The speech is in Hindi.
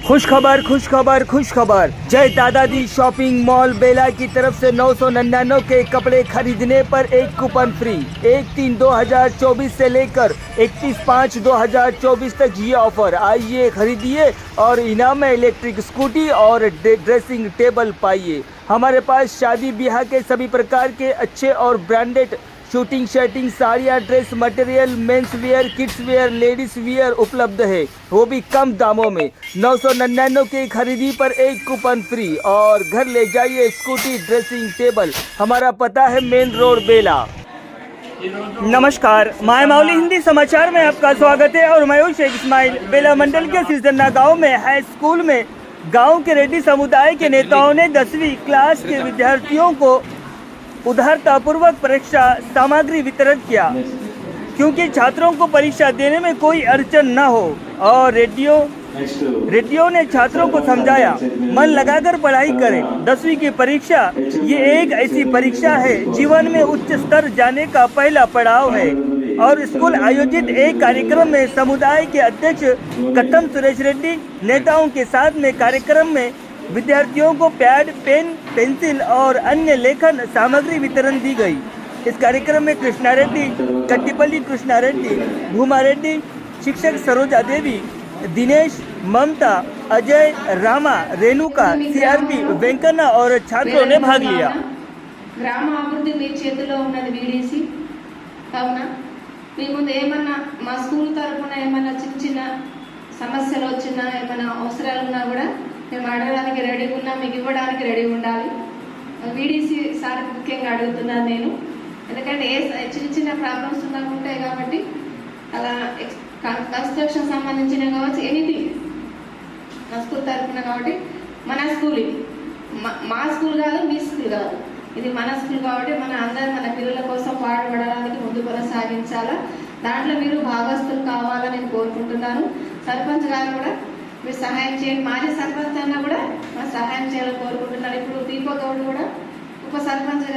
खुश खबर खुश खबर खुश खबर। जय दादाजी शॉपिंग मॉल बेला की तरफ से 999 के कपड़े खरीदने पर एक कूपन फ्री। 1/3/2024 से लेकर 31/5/2024 तक ये ऑफर। आइए खरीदिए और इनाम में इलेक्ट्रिक स्कूटी और ड्रेसिंग टेबल पाइए। हमारे पास शादी ब्याह के सभी प्रकार के अच्छे और ब्रांडेड शूटिंग शर्टिंग साड़ियाँ dress material men's wear kids wear ladies wear उपलब्ध है, वो भी कम दामों में। 999 की खरीदी पर एक कूपन फ्री और घर ले जाइए स्कूटी ड्रेसिंग टेबल। हमारा पता है मेन रोड बेला। नमस्कार, माय माउली हिंदी समाचार में आपका स्वागत है और मैं हूं शेख इस्माइल। बेला मंडल के सिरदन्ना गांव में हाई स्कूल में गांव के रेड्डी समुदाय के नेताओं ने 10वीं क्लास के विद्यार्थियों को उदारतापूर्वक परीक्षा सामग्री वितरण किया, क्योंकि छात्रों को परीक्षा देने में कोई अड़चन न हो। और रेड्डियों ने छात्रों को समझाया मन लगाकर पढ़ाई करें। 10वीं की परीक्षा ये एक ऐसी परीक्षा है जीवन में उच्च स्तर जाने का पहला पड़ाव है। और स्कूल आयोजित एक कार्यक्रम में समुदाय के अध्यक्ष कट्टम सुरेश रेड्डी नेताओं के साथ में कार्यक्रम में विद्यार्थियों को पैड पेन पेंसिल और अन्य लेखन सामग्री वितरण दी गई। इस कार्यक्रम में कृष्णा रेड्डी, कट्टीपल्ली कृष्णा रेड्डी, भूमा रेड्डी, शिक्षक सरोजा देवी, दिनेश, ममता, अजय, रामा, रेणुका, सीआरपी, वेंकन्ना और छात्रों ने भाग लिया। గ్రామాభివృద్ధి మీ చేతిలో ఉన్నది వీడీసీ కావున మీ ముందు ఏమన్నా మా స్కూల్ తరపున ఏమన్నా చిన్న చిన్న సమస్యలు వచ్చినా ఏమైనా అవసరాలు ఉన్నా కూడా మేము అడగడానికి రెడీగా ఉన్నాం, మీకు ఇవ్వడానికి రెడీగా ఉండాలి। వీడీసీ సార్ ముఖ్యంగా అడుగుతున్నాను నేను, ఎందుకంటే చిన్న చిన్న ప్రాబ్లమ్స్ ఉన్నా ఉంటాయి కాబట్టి అలా కన్స్ట్రక్షన్ సంబంధించిన కావచ్చు ఎనీథింగ్ మా స్కూల్ తరఫున కాబట్టి మన స్కూల్ ఇది మా స్కూల్ కాదు మీ స్కూల్ కాదు, ఇది మన స్కూల్ కాబట్టి మన అందరూ మన పిల్లల కోసం పాటుపడడానికి ముందు కొనసాగించాలా। దాంట్లో మీరు భాగస్తులు కావాలని నేను కోరుకుంటున్నాను। సర్పంచ్ గారు కూడా మీరు సహాయం చేయండి, మాజీ సర్పంచ్ అన్నా కూడా సహాయం చేయాలని కోరుకుంటున్నాను। ఇప్పుడు దీపక్ గౌడ్ కూడా ఉప సర్పంచ్